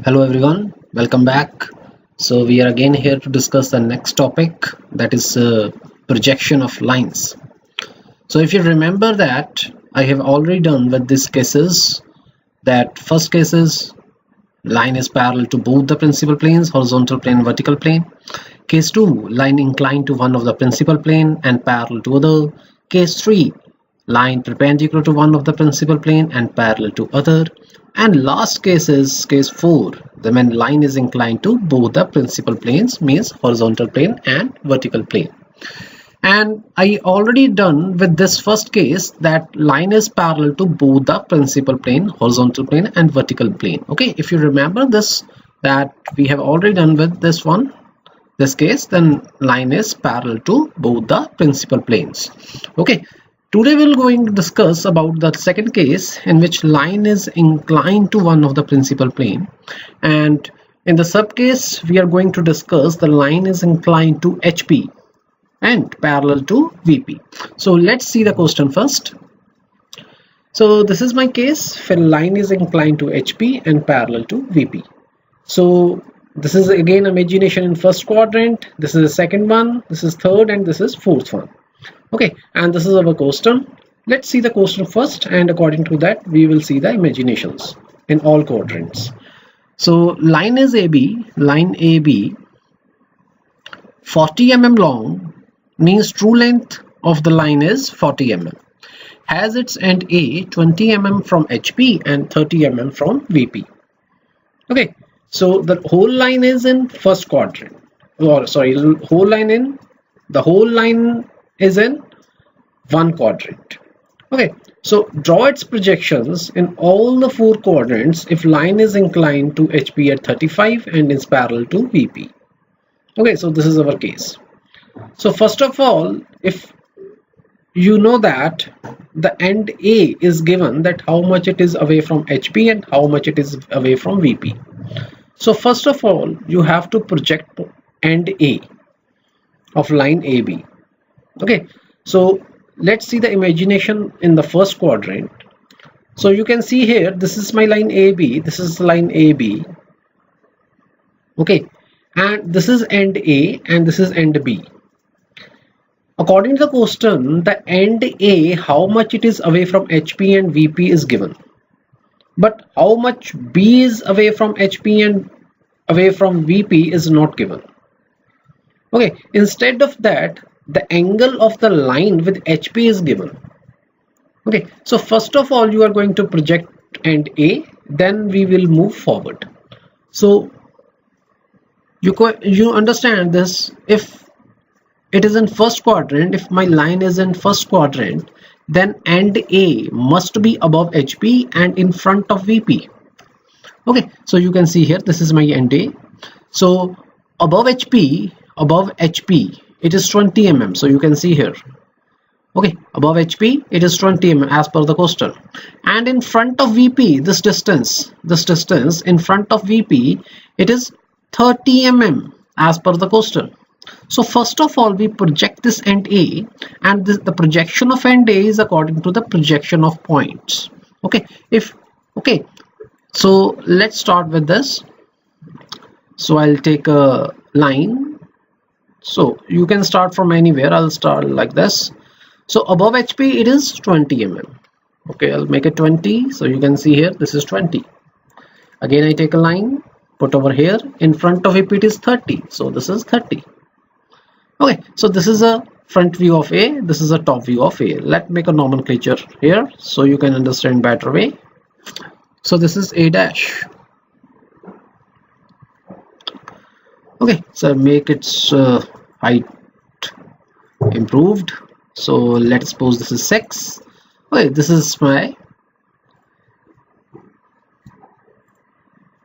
Hello everyone, welcome back. So we are again here to discuss the next topic, that is projection of lines. So if you remember that I have already done with these cases, that first case is line is parallel to both the principal planes, horizontal plane, vertical plane. Case 2, line inclined to one of the principal plane and parallel to other. Case 3, line perpendicular to one of the principal plane and parallel to other. And last case is case 4, the when line is inclined to both the principal planes, means horizontal plane and vertical plane. And I already done with this first case that line is parallel to both the principal plane, horizontal plane and vertical plane. Okay, if you remember this, that we have already done with this case, then line is parallel to both the principal planes. Okay, today we're going to discuss about the second case in which line is inclined to one of the principal plane, and in the sub case we are going to discuss the line is inclined to HP and parallel to VP. So let's see the question first. So this is my case where line is inclined to HP and parallel to VP. So this is again imagination in first quadrant, this is the second one, this is third, and this is fourth one. Okay, and this is our question. Let's see the question first, and according to that we will see the imaginations in all quadrants. So line is AB, line AB 40 mm long, means true length of the line is 40 mm, has its end A 20 mm from HP and 30 mm from VP. Okay, so the whole line is in first quadrant, or sorry, the whole line is in one quadrant. Okay, so draw its projections in all the four quadrants if line is inclined to HP at 35 and is parallel to VP. Okay, so this is our case. So first of all, if you know that the end A is given, that how much it is away from HP and how much it is away from VP. So first of all, you have to project end A of line AB. Okay, so let's see the imagination in the first quadrant. So you can see here, this is my line AB, this is line AB. Okay, and this is end A and this is end B. According to the question, the end A, how much it is away from HP and VP is given, but how much B is away from HP and away from VP is not given. Okay, instead of that, the angle of the line with HP is given. Okay, so first of all you are going to project end A, then we will move forward. So you understand this, if it is in first quadrant, if my line is in first quadrant, then end A must be above HP and in front of VP. Okay, so you can see here, this is my end A. So above HP it is 20 mm. So you can see here, okay, above HP it is 20 mm as per the question, and in front of VP, this distance in front of VP, it is 30 mm as per the question. So first of all we project this end A, and the projection of end A is according to the projection of points. Okay, so let's start with this. So I'll take a line. So you can start from anywhere. I'll start like this. So above HP it is 20 mm. Okay, I'll make it 20. So you can see here, this is 20. Again I take a line, put over here. In front of VP it is 30. So this is 30. Okay, so this is a front view of A, this is a top view of A. Let's make a nomenclature here so you can understand better way. So this is A dash. Okay, so make its height improved. So let's suppose this is 6. Okay, this is my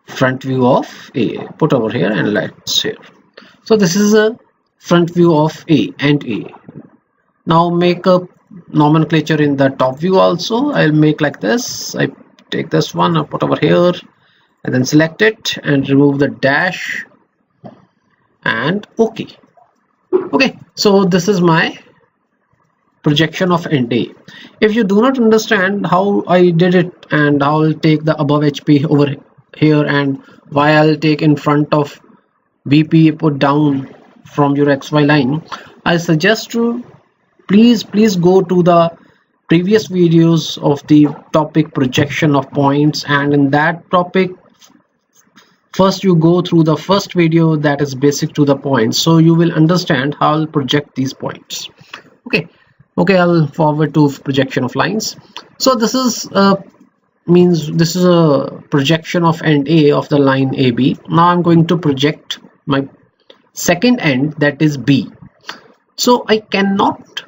front view of A. Put over here and let's share. So this is a front view of A and A. Now make a nomenclature in the top view also. I'll make like this. I take this one, I put over here and then select it and remove the dash and OK. Okay, so this is my projection of end A. If you do not understand how I did it and how I'll take the above HP over here and y I'll take in front of VP put down from your XY line, I suggest to please go to the previous videos of the topic projection of points, and in that topic first you go through the first video that is basic to the points, so you will understand how I'll project these points. Okay, I'll forward to projection of lines. So this is this is a projection of end A of the line AB. Now I'm going to project my second end, that is B. So I cannot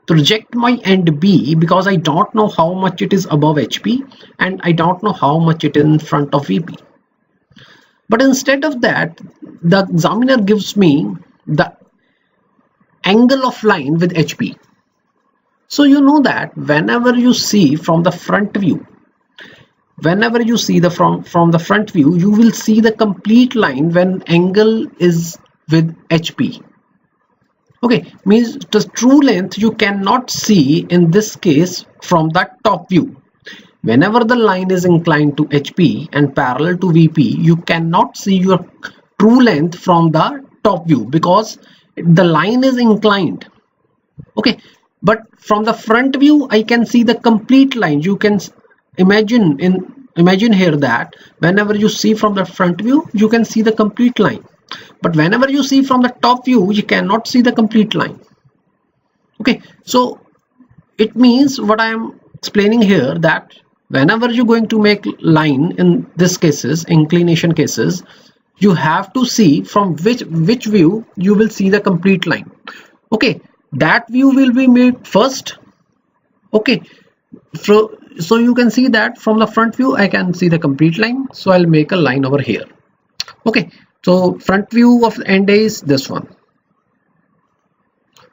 project my end B because I don't know how much it is above HP and I don't know how much it is in front of VP. But instead of that, the examiner gives me the angle of line with HP. So you know that whenever you see from the front view, whenever you see the from the front view, you will see the complete line when angle is with HP. Okay, means the true length you cannot see in this case from the top view. Whenever the line is inclined to HP and parallel to VP, you cannot see your true length from the top view because the line is inclined. Okay, but from the front view I can see the complete line. You can imagine here that whenever you see from the front view, you can see the complete line. But whenever you see from the top view, you cannot see the complete line. Okay, so it means what I am explaining here, that whenever you're going to make line in this cases, inclination cases, you have to see from which view you will see the complete line. Okay, that view will be made first. Okay, so you can see that from the front view I can see the complete line, so I'll make a line over here. Okay, so front view of end A is this one.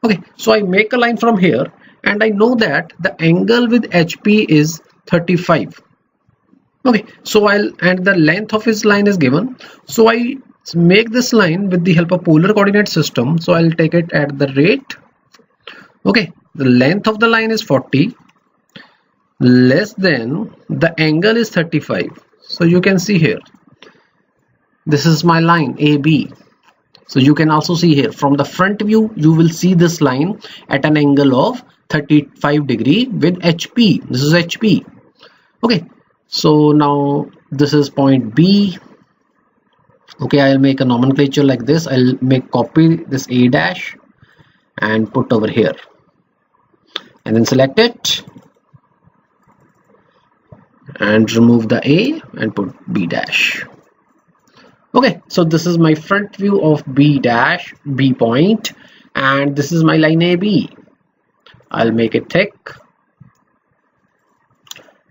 Okay, so I make a line from here and I know that the angle with HP is 35. Okay, so and the length of his line is given, so I make this line with the help of polar coordinate system. So I'll take it at the rate. Okay, the length of the line is 40 less than the angle is 35. So you can see here, this is my line AB. So you can also see here from the front view, you will see this line at an angle of 35 degree with HP. This is HP. Okay, so now this is point B. Okay, I'll make a nomenclature like this. I'll copy this A dash and put over here and then select it and remove the A and put B dash. Okay, so this is my front view of B dash, B point, and this is my line AB. I'll make it thick.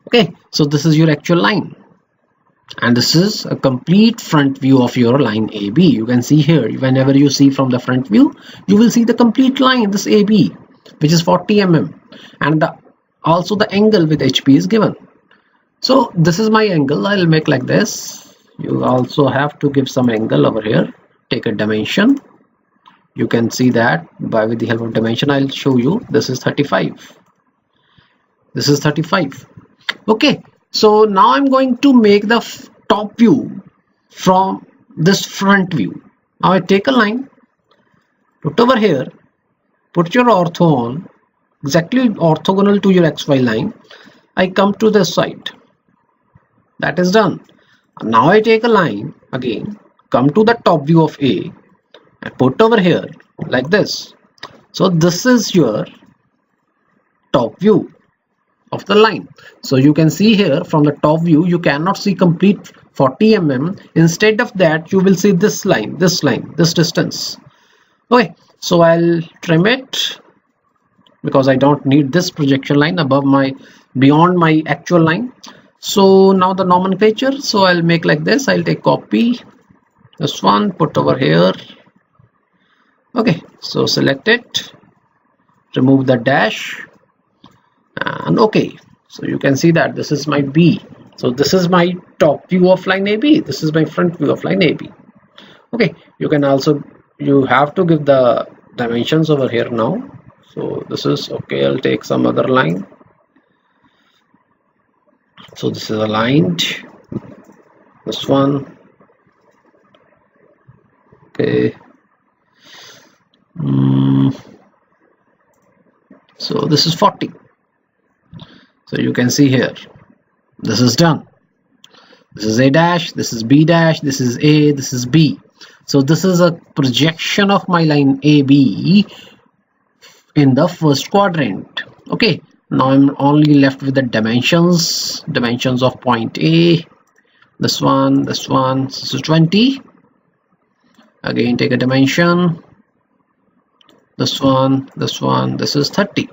Okay, so this is your actual line, and this is a complete front view of your line AB. You can see here, whenever you see from the front view, you will see the complete line, this AB, which is 40 mm, and also the angle with HP is given. So this is my angle. I'll make like this. You also have to give some angle over here. Take a dimension. You can see that with the help of dimension. I'll show you. This is 35. This is 35. Okay, so now I'm going to make the top view from this front view. Now I take a line, put over here, put your ortho on, exactly orthogonal to your XY line. I come to this side. That is done. Now I take a line again, come to the top view of A and put over here like this. So this is your top view of the line. So you can see here from the top view, you cannot see complete 40 mm. Instead of that, you will see this line, this distance. Okay, so I'll trim it because I don't need this projection line beyond my actual line. So now the nomenclature, so I'll make like this. I'll take copy this one, put over here. Okay, so select it, remove the dash, and okay, so you can see that this is my B. So this is my top view of line AB, this is my front view of line AB. Okay, you have to give the dimensions over here now. So this is okay. I'll take some other line. So this is aligned. this one. Okay. So this is 40. So you can see here, this is done. This is A dash, this is B dash, this is A, this is B. So this is a projection of my line AB in the first quadrant. Okay, now I'm only left with the dimensions of point A. This one, this is 20. Again, take a dimension. This one, this is 30.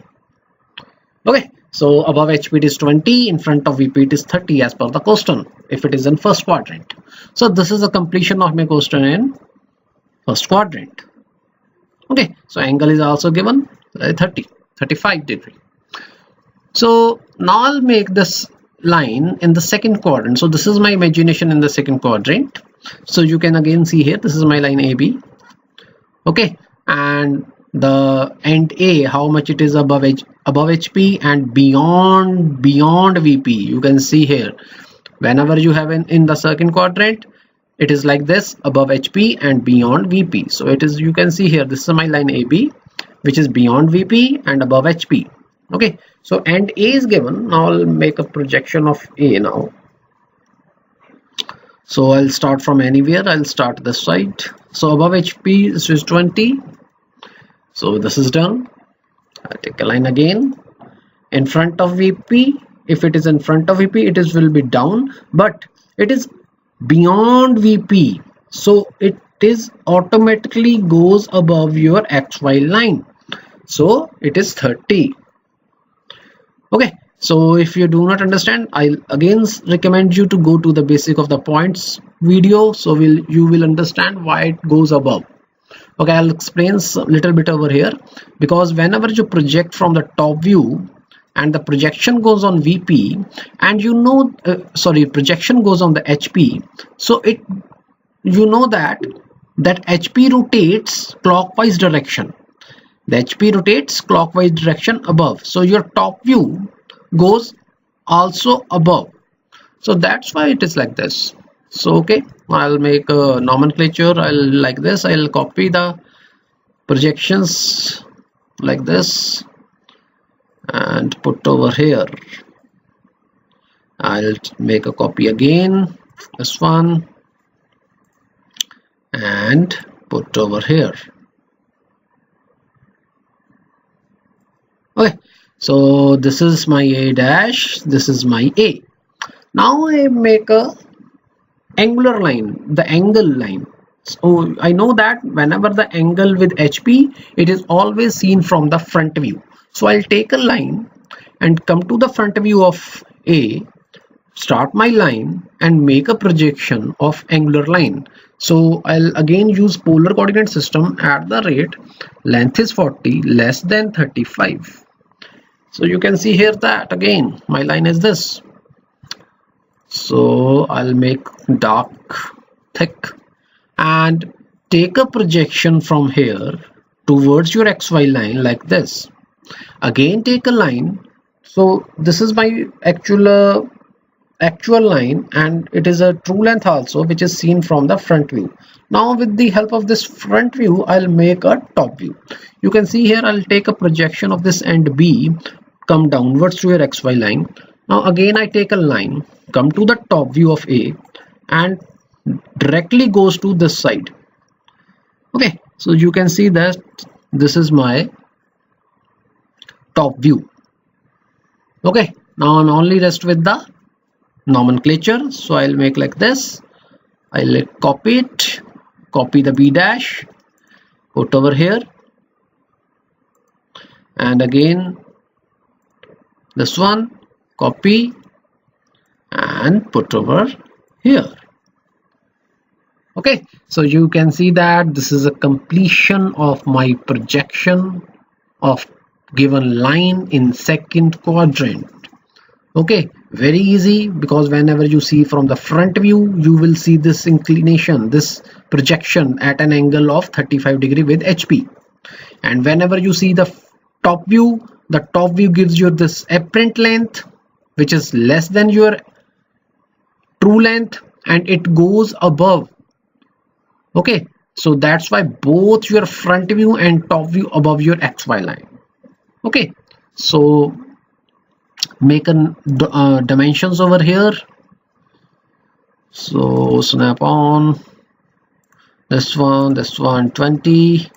Okay, so above HP it is 20, in front of VP it is 30 as per the question, if it is in first quadrant. So this is the completion of my question in first quadrant. Okay, so angle is also given 35 degree. So now I'll make this line in the second quadrant. So this is my imagination in the second quadrant. So you can again see here, this is my line AB. Okay, and the end A, how much it is above HP and beyond VP. You can see here, whenever you have in the second quadrant, it is like this, above HP and beyond VP. So it is, you can see here, this is my line AB, which is beyond VP and above HP. Okay, so end A is given. Now I'll make a projection of A now. So I'll start from anywhere. I'll start this side. So above HP, this is 20. So this is done. I'll take a line again. In front of VP, if it is in front of VP, it is will be down, but it is beyond VP. So it is automatically goes above your XY line. So it is 30. Okay, so if you do not understand, I'll again recommend you to go to the basic of the points video, so you will understand why it goes above. Okay, I'll explain a little bit over here, because whenever you project from the top view and the projection goes on VP, and you know projection goes on the HP, so it, you know that HP rotates clockwise direction. The HP rotates clockwise direction above, so your top view goes also above. So that's why it is like this. So okay, I'll make a nomenclature. I'll like this. I'll copy the projections like this and put over here. I'll make a copy again, this one, and put over here. Okay, so this is my A dash, this is my A. Now I make a angular line, the angle line. So I know that whenever the angle with HP, it is always seen from the front view. So I'll take a line and come to the front view of A, start my line and make a projection of angular line. So I'll again use polar coordinate system at the rate length is 40 less than 35. So you can see here that again my line is this. So I'll make dark thick and take a projection from here towards your XY line like this. Again take a line. So this is my actual line, and it is a true length also, which is seen from the front view. Now with the help of this front view, I'll make a top view. You can see here I'll take a projection of this end B, come downwards to your XY line. Now again I take a line, come to the top view of A and directly goes to this side. Okay, so you can see that this is my top view. Okay, now I'm only rest with the nomenclature. So I'll make like this. I'll copy it, copy the B dash, put over here, and again this one, copy and put over here. Okay, so you can see that this is a completion of my projection of given line in second quadrant. Okay, very easy, because whenever you see from the front view, you will see this inclination, this projection at an angle of 35 degree with HP. And whenever you see the top view gives you this apparent length, which is less than your true length. and it goes above. Okay, so that's why both your front view and top view above your XY line. Okay, so make a dimensions over here. So snap on this one 20.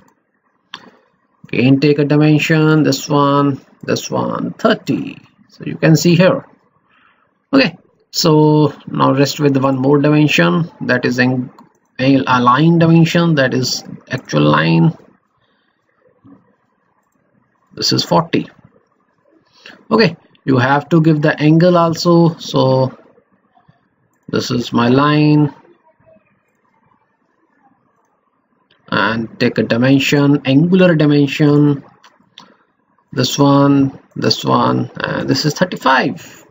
Again take a dimension, this one 30. So you can see here. Okay, so now rest with one more dimension, that is a line dimension, that is actual line. This is 40. Okay, you have to give the angle also. So this is my line, and take a dimension, angular dimension, this one, and this is 35.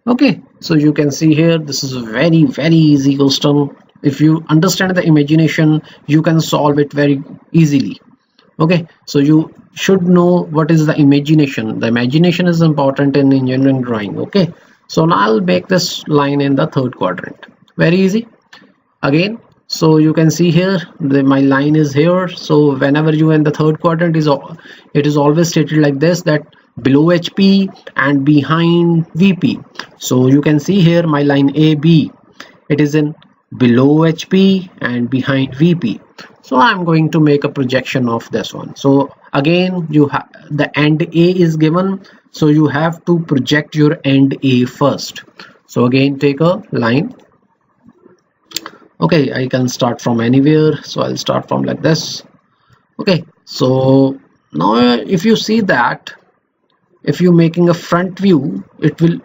Okay, so you can see here, this is a very easy question. If you understand the imagination, you can solve it very easily. Okay, so you should know what is the imagination. The imagination is important in engineering drawing. Okay, so now I'll make this line in the third quadrant. Very easy. Again, so you can see here my line is here. So whenever you in the third quadrant, it is always stated like this, that below HP and behind VP. So you can see here my line AB, it is in below HP and behind VP. So I'm going to make a projection of this one. So again, you have the end A is given, so you have to project your end A first. So again, take a line. Okay, I can start from anywhere, so I'll start from like this. Okay, so now if you see that, if you're making a front view, it will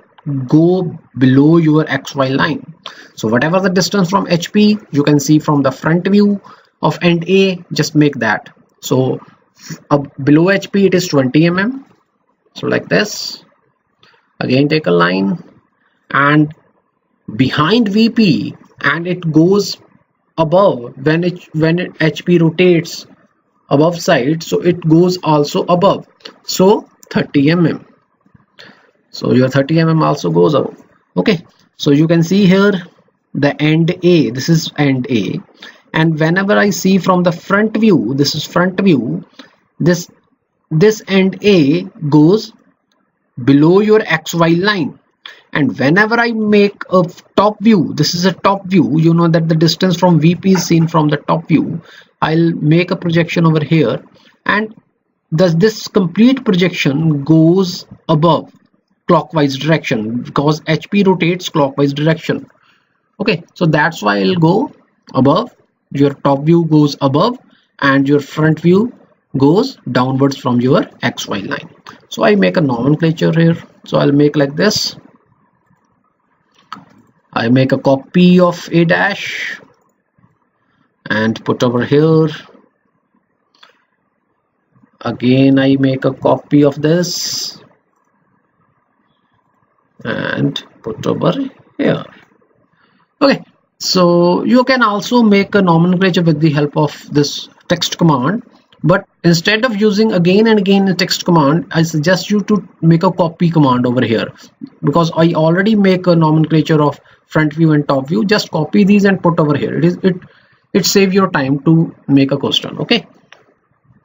go below your XY line. So whatever the distance from HP, you can see from the front view of end A, just make that. So below HP it is 20 mm. So like this. Again take a line, and behind VP, and it goes above when HP rotates above side, so it goes also above. So 30 mm. So your 30 mm also goes above. Okay, so you can see here the end A, this is end A, and whenever I see from the front view, this is front view, this end A goes below your XY line. And whenever I make a top view, this is a top view, you know that the distance from VP is seen from the top view. I'll make a projection over here, and this complete projection goes above clockwise direction, because HP rotates clockwise direction. Okay, so that's why I'll go above. Your top view goes above and your front view goes downwards from your XY line. So I make a nomenclature here. So I'll make like this. I make a copy of A dash and put over here. Again I make a copy of this and put over here. Okay, so you can also make a nomenclature with the help of this text command, but instead of using again and again a text command, I suggest you to make a copy command over here, because I already make a nomenclature of front view and top view. Just copy these and put over here. It save your time to make a question. Okay,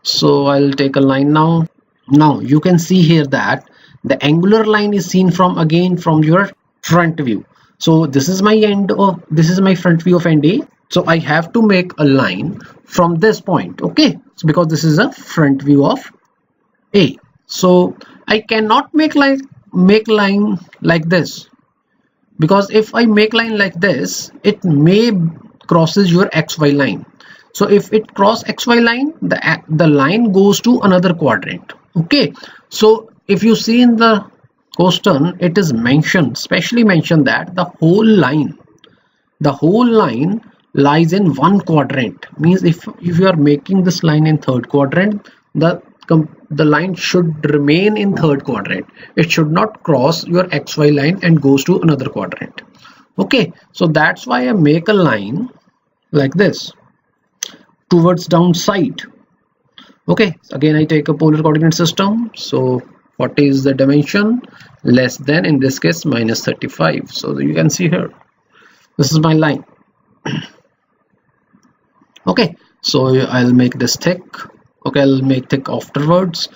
so I'll take a line now. Now you can see here that the angular line is seen from your front view. So this is my front view of end A. So I have to make a line from this point. Okay, so because this is a front view of A, so I cannot make line like this, because if I make line like this, it may crosses your XY line. So if it cross XY line, the line goes to another quadrant. Okay, so if you see in the question, it is mentioned, specially mentioned, that the whole line lies in one quadrant. Means if you are making this line in third quadrant, the line should remain in third quadrant. It should not cross your XY line and goes to another quadrant. Okay, so that's why I make a line like this towards downside. Okay, again I take a polar coordinate system. So 40 is the dimension, less than, in this case, minus 35. So you can see here. This is my line. Okay, so I'll make this thick. Okay, I'll make thick afterwards.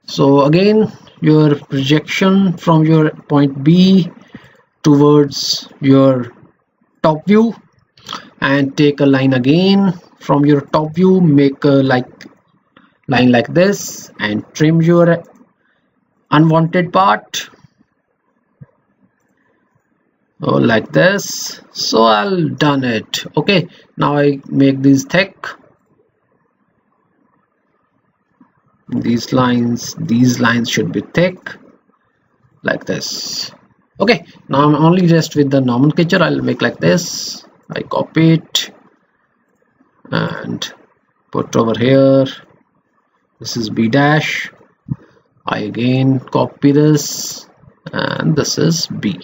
So again, your projection from your point B towards your top view, and take a line again from your top view, make a line like this, and trim your unwanted part. Oh, like this. So I'll done it. Okay, now I make these thick. These lines should be thick like this. Okay, now I'm only just with the nomenclature. I'll make like this. I copy it and put over here. This is B dash. I again copy this, and this is B.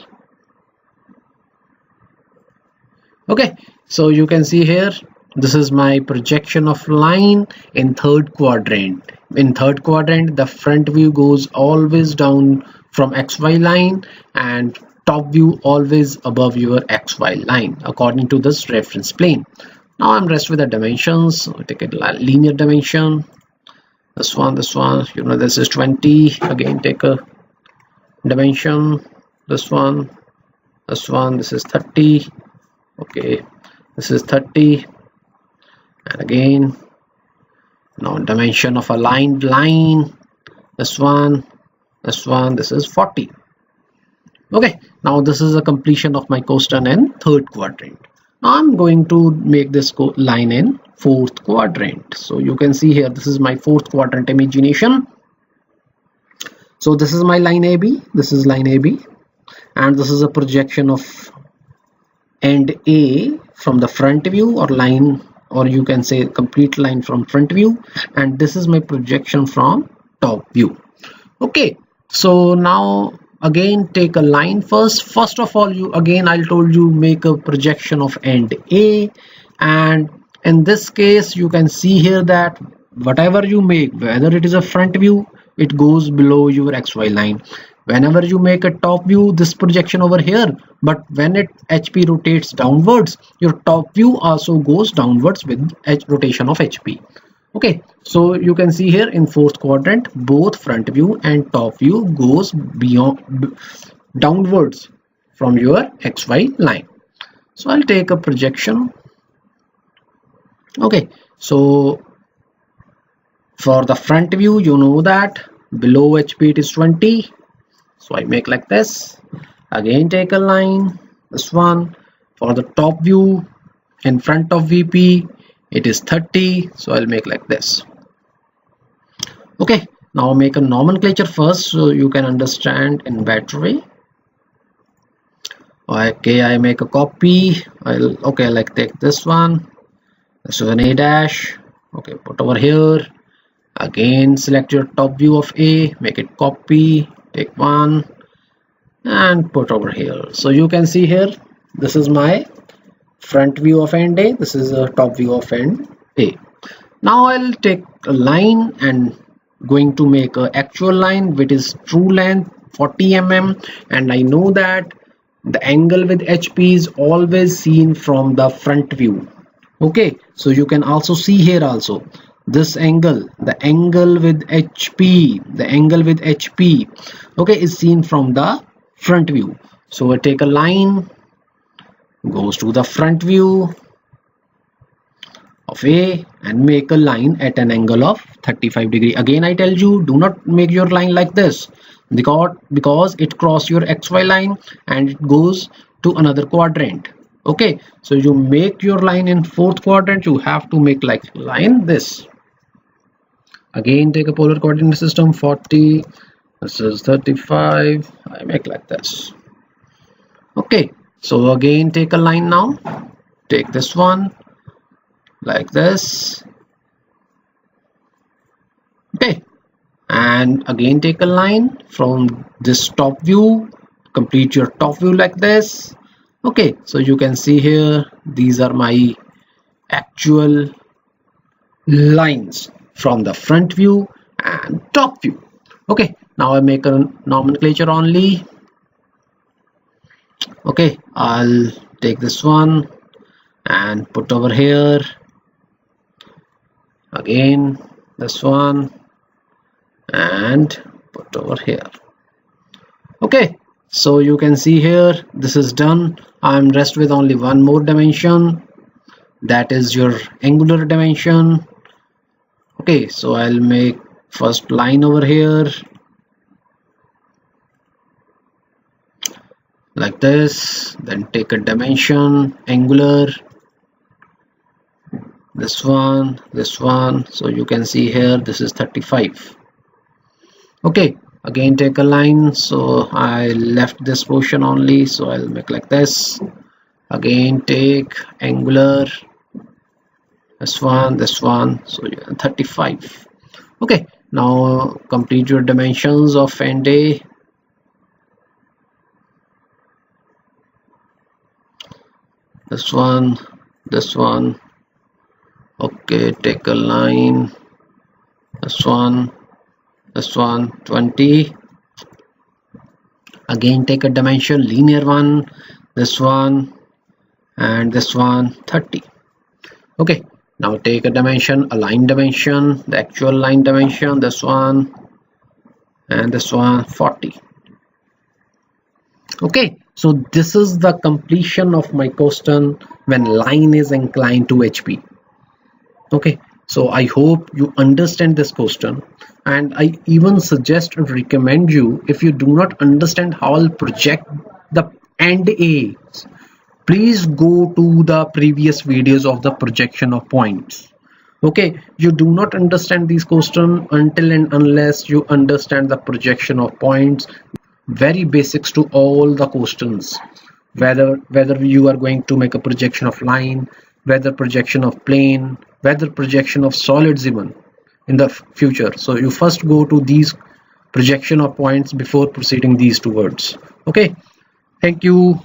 Okay, so you can see here, this is my projection of line in third quadrant. In third quadrant, the front view goes always down from XY line, and top view always above your XY line according to this reference plane. Now I'm rest with the dimensions. I'll take a linear dimension. This one, you know, this is 20. Again, take a dimension. This one, this is 30. Okay, this is 30. And again, now dimension of a line, this one, this is 40. Okay, now this is a completion of my coastern in third quadrant. Now I'm going to make this line in fourth quadrant. So you can see here, this is my fourth quadrant imagination. So this is my line AB, this is line AB, and this is a projection of end A from the front view, or line, or you can say complete line from front view, and this is my projection from top view. Okay, so now again take a line first of all, I told you make a projection of end A, and in this case you can see here that whatever you make, whether it is a front view, it goes below your XY line. Whenever you make a top view, this projection over here, but when HP rotates downwards, your top view also goes downwards with rotation of HP. Okay, so you can see here in fourth quadrant, both front view and top view goes downwards from your XY line. So I'll take a projection. Okay, so for the front view, you know that below HP it is 20. So I make like this. Again take a line, this one. For the top view in front of VP, it is 30. So I'll make like this. Okay, now make a nomenclature first so you can understand in better way. Okay, I make a copy. Okay, like take this one. This is an A dash. Okay, put over here. Again select your top view of A, make it copy, take one and put over here. So you can see here, this is my front view of end A, this is a top view of end A. Now I'll take a line and going to make an actual line which is true length 40 mm, and I know that the angle with HP is always seen from the front view. Okay, so you can also see here also this angle, the angle with HP, okay, is seen from the front view. So I take a line, goes to the front view of A and make a line at an angle of 35 degree. Again I tell you, do not make your line like this because it crosses your XY line and it goes to another quadrant. Okay, so you make your line in fourth quadrant, you have to make like line this. Again take a polar coordinate system, 40, this is 35, I make like this. Okay, so again take a line now, take this one like this. Okay, and again take a line from this top view, complete your top view like this. Okay, so you can see here, these are my actual lines from the front view and top view. Okay, now I make a nomenclature only. Okay, I'll take this one and put over here. Again this one and put over here. Okay, so you can see here this is done. I'm left with only one more dimension, that is your angular dimension. Okay, so I'll make first line over here like this, then take a dimension angular, this one, so you can see here this is 35. Okay, again take a line, so I left this portion only, so I'll make like this. Again take angular, this one, so 35. Okay, now complete your dimensions of end A. This one, okay, take a line, this one 20. Again take a dimension, linear one, this one and this one 30. Okay, now take a dimension, a line dimension, the actual line dimension, this one and this one 40. Okay, so this is the completion of my question when line is inclined to HP. Okay, so I hope you understand this question, and I even suggest and recommend you, if you do not understand how I'll project the end A, please go to the previous videos of the projection of points. Okay, you do not understand these questions until and unless you understand the projection of points, very basics to all the questions, whether you are going to make a projection of line, whether projection of plane, whether projection of solids even in the future. So you first go to these projection of points before proceeding these two words. Okay, thank you.